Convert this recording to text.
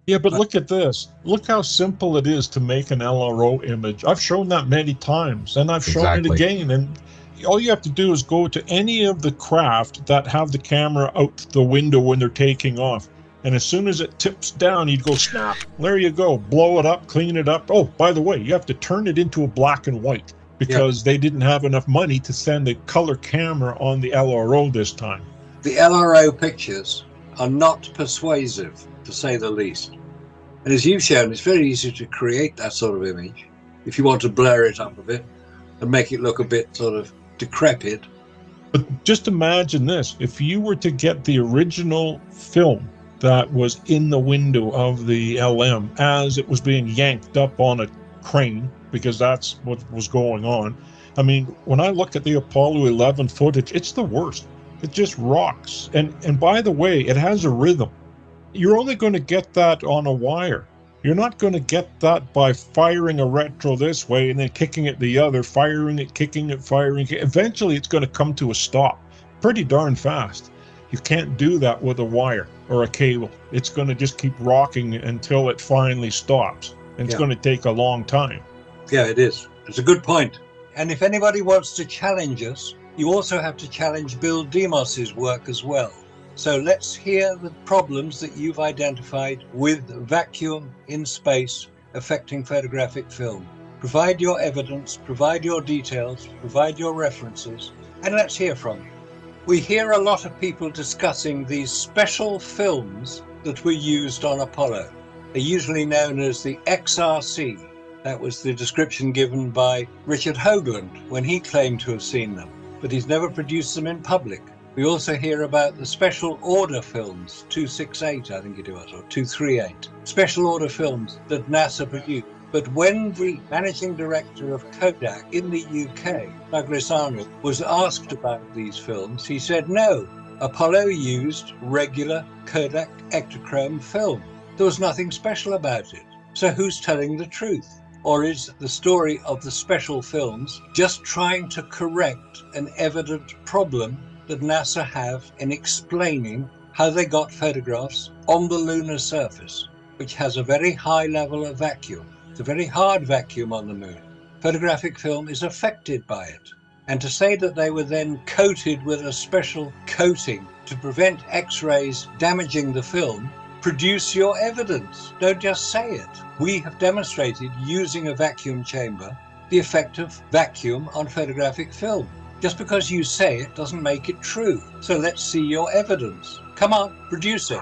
Yeah, but But look at this. Look how simple it is to make an LRO image. I've shown that many times, and I've shown it Exactly. again. And all you have to do is go to any of the craft that have the camera out the window when they're taking off. And as soon as it tips down, you'd go snap. There you go. Blow it up, clean it up. Oh, by the way, you have to turn it into a black and white yeah, because they didn't have enough money to send a color camera on the LRO this time. the LRO pictures are not persuasive, to say the least. And as you've shown, it's very easy to create that sort of image if you want to blur it up a bit and make it look a bit sort of decrepit. But just imagine this, if you were to get the original film that was in the window of the LM as it was being yanked up on a crane, because that's what was going on. I mean, when I look at the Apollo 11 footage, it's the worst. It just rocks. And by the way, it has a rhythm. You're only going to get that on a wire. You're not going to get that by firing a retro this way and then kicking it the other, firing it, kicking it, firing it. Eventually, it's going to come to a stop pretty darn fast. You can't do that with a wire or a cable. It's going to just keep rocking until it finally stops. And it's Yeah, going to take a long time. yeah, it is. It's a good point. And if anybody wants to challenge us, you also have to challenge Bill Demos's work as well. So let's hear the problems that you've identified with vacuum in space affecting photographic film. Provide your evidence, provide your details, provide your references, and let's hear from you. We hear a lot of people discussing these special films that were used on Apollo. They're usually known as the XRC. That was the description given by Richard Hoagland when he claimed to have seen them, but he's never produced them in public. We also hear about the special order films, 268 I think it was, or 238, special order films that NASA produced. But when the managing director of Kodak in the UK, Douglas Arnold, was asked about these films, he said no, Apollo used regular Kodak Ektachrome film. There was nothing special about it. So who's telling the truth? Or is the story of the special films just trying to correct an evident problem that NASA have in explaining how they got photographs on the lunar surface, which has a very high level of vacuum. It's a very hard vacuum on the moon. Photographic film is affected by it. And to say that they were then coated with a special coating to prevent X-rays damaging the film, produce your evidence. Don't just say it. We have demonstrated using a vacuum chamber the effect of vacuum on photographic film. Just because you say it doesn't make it true. So let's see your evidence. Come on, produce it.